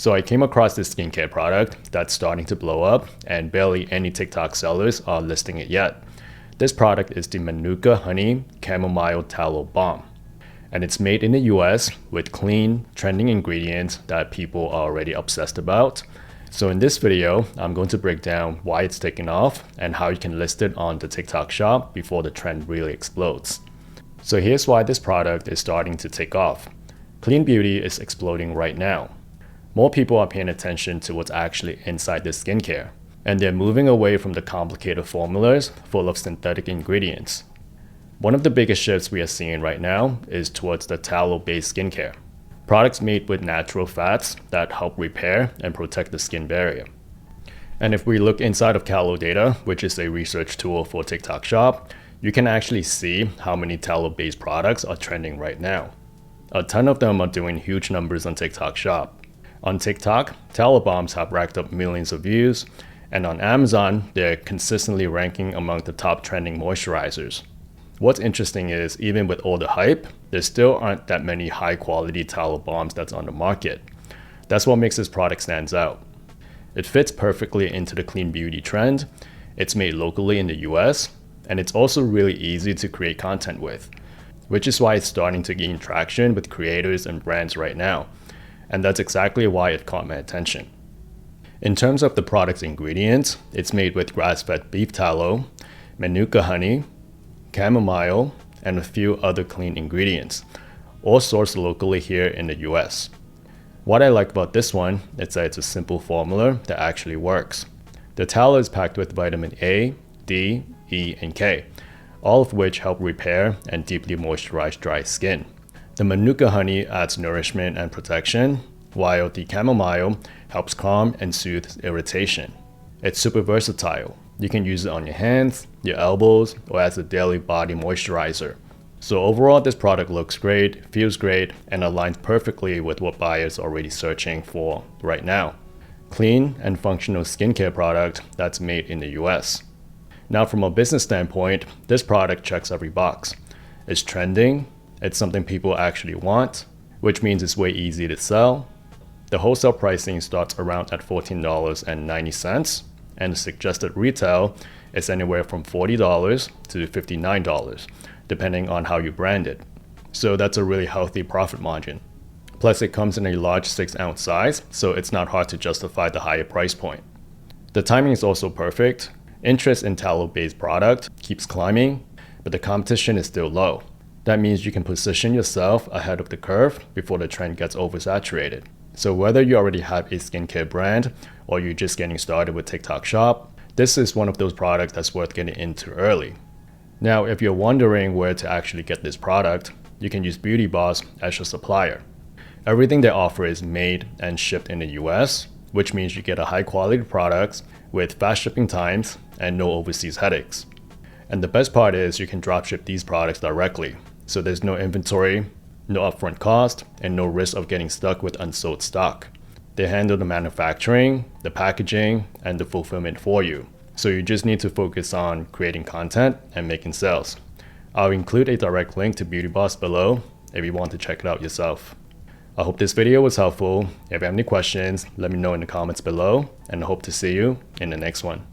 So I came across this skincare product that's starting to blow up and barely any TikTok sellers are listing it yet. This product is the Manuka Honey Chamomile Tallow Balm. And it's made in the US with clean, trending ingredients that people are already obsessed about. So in this video, I'm going to break down why it's taken off and how you can list it on the TikTok shop before the trend really explodes. So here's why this product is starting to take off. Clean beauty is exploding right now. More people are paying attention to what's actually inside this skincare, and they're moving away from the complicated formulas full of synthetic ingredients. One of the biggest shifts we are seeing right now is towards the tallow-based skincare. Products made with natural fats that help repair and protect the skin barrier. And if we look inside of Tallow Data, which is a research tool for TikTok Shop, you can actually see how many tallow-based products are trending right now. A ton of them are doing huge numbers on TikTok Shop. On TikTok, tallow bombs have racked up millions of views, and on Amazon, they're consistently ranking among the top trending moisturizers. What's interesting is, even with all the hype, there still aren't that many high-quality tallow bombs that's on the market. That's what makes this product stands out. It fits perfectly into the clean beauty trend, it's made locally in the US, and it's also really easy to create content with, which is why it's starting to gain traction with creators and brands right now. And that's exactly why it caught my attention. In terms of the product's ingredients, it's made with grass-fed beef tallow, Manuka honey, chamomile, and a few other clean ingredients, all sourced locally here in the US. What I like about this one is that it's a simple formula that actually works. The tallow is packed with vitamin A, D, E, and K, all of which help repair and deeply moisturize dry skin. The Manuka honey adds nourishment and protection, while the chamomile helps calm and soothe irritation. It's super versatile. You can use it on your hands, your elbows, or as a daily body moisturizer. So overall, this product looks great, feels great, and aligns perfectly with what buyers are already searching for right now. Clean and functional skincare product that's made in the US. Now from a business standpoint, this product checks every box. It's trending, it's something people actually want, which means it's way easy to sell. The wholesale pricing starts around at $14.90, and the suggested retail is anywhere from $40 to $59, depending on how you brand it. So that's a really healthy profit margin. Plus it comes in a large 6-ounce size, so it's not hard to justify the higher price point. The timing is also perfect. Interest in tallow-based product keeps climbing, but the competition is still low. That means you can position yourself ahead of the curve before the trend gets oversaturated. So whether you already have a skincare brand or you're just getting started with TikTok Shop, this is one of those products that's worth getting into early. Now, if you're wondering where to actually get this product, you can use Beauty Boss as your supplier. Everything they offer is made and shipped in the US, which means you get a high quality product with fast shipping times and no overseas headaches. And the best part is you can dropship these products directly. So there's no inventory, no upfront cost, and no risk of getting stuck with unsold stock. They handle the manufacturing, the packaging, and the fulfillment for you. So you just need to focus on creating content and making sales. I'll include a direct link to Beauty Boss below if you want to check it out yourself. I hope this video was helpful. If you have any questions, let me know in the comments below, and I hope to see you in the next one.